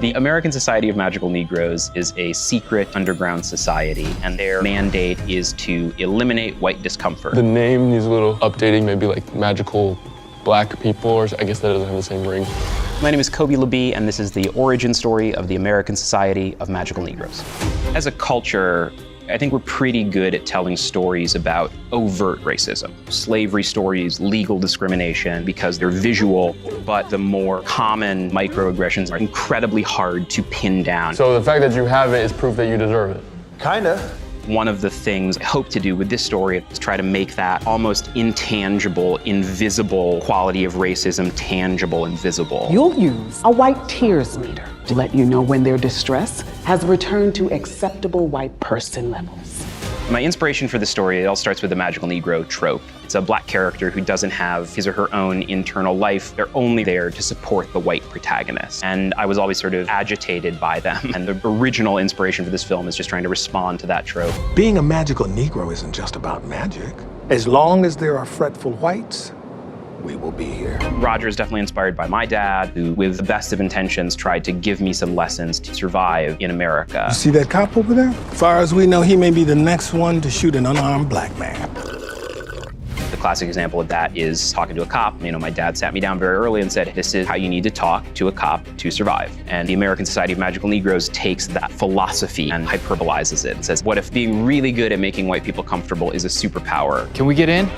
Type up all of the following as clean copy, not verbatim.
The American Society of Magical Negroes is a secret underground society, and their mandate is to eliminate white discomfort. The name needs a little updating, maybe like magical black people, or I guess that doesn't have the same ring. My name is Kobe LeBee, and this is the origin story of the American Society of Magical Negroes. As a culture, I think we're pretty good at telling stories about overt racism. Slavery stories, legal discrimination, because they're visual, but the more common microaggressions are incredibly hard to pin down. So the fact that you have it is proof that you deserve it. Kinda. One of the things I hope to do with this story is try to make that almost intangible, invisible quality of racism tangible and visible. You'll use a white tears meter to let you know when their distress has returned to acceptable white person levels. My inspiration for the story, it all starts with the magical Negro trope. It's a black character who doesn't have his or her own internal life. They're only there to support the white protagonist. And I was always sort of agitated by them. And the original inspiration for this film is just trying to respond to that trope. Being a magical Negro isn't just about magic. As long as there are fretful whites, we will be here. Roger is definitely inspired by my dad, who, with the best of intentions, tried to give me some lessons to survive in America. You see that cop over there? As far as we know, he may be the next one to shoot an unarmed black man. The classic example of that is talking to a cop. You know, my dad sat me down very early and said, this is how you need to talk to a cop to survive. And the American Society of Magical Negroes takes that philosophy and hyperbolizes it and says, what if being really good at making white people comfortable is a superpower? Can we get in?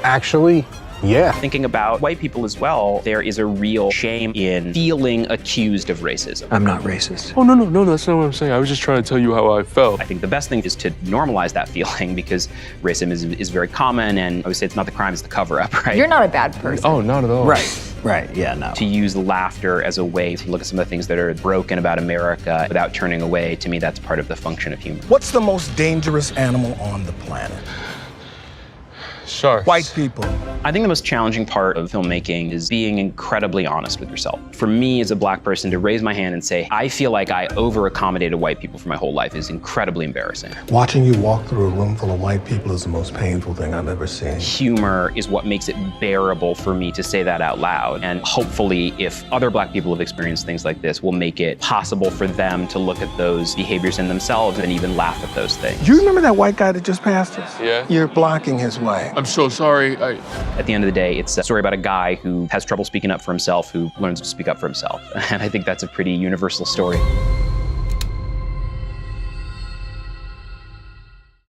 Actually, yeah. Thinking about white people as well, there is a real shame in feeling accused of racism. I'm not racist. Oh, no, that's not what I'm saying. I was just trying to tell you how I felt. I think the best thing is to normalize that feeling, because racism is very common, and I would say it's not the crime, it's the cover-up, right? You're not a bad person. Oh, not at all. Right, yeah, no. To use laughter as a way to look at some of the things that are broken about America without turning away, to me, that's part of the function of humor. What's the most dangerous animal on the planet? Sharks. White people. I think the most challenging part of filmmaking is being incredibly honest with yourself. For me as a black person, to raise my hand and say, I feel like I over-accommodated white people for my whole life is incredibly embarrassing. Watching you walk through a room full of white people is the most painful thing I've ever seen. Humor is what makes it bearable for me to say that out loud. And hopefully, if other black people have experienced things like this, will make it possible for them to look at those behaviors in themselves and even laugh at those things. Do you remember that white guy that just passed us? Yeah. You're blocking his way. I'm so sorry. At the end of the day, it's a story about a guy who has trouble speaking up for himself, who learns to speak up for himself. And I think that's a pretty universal story.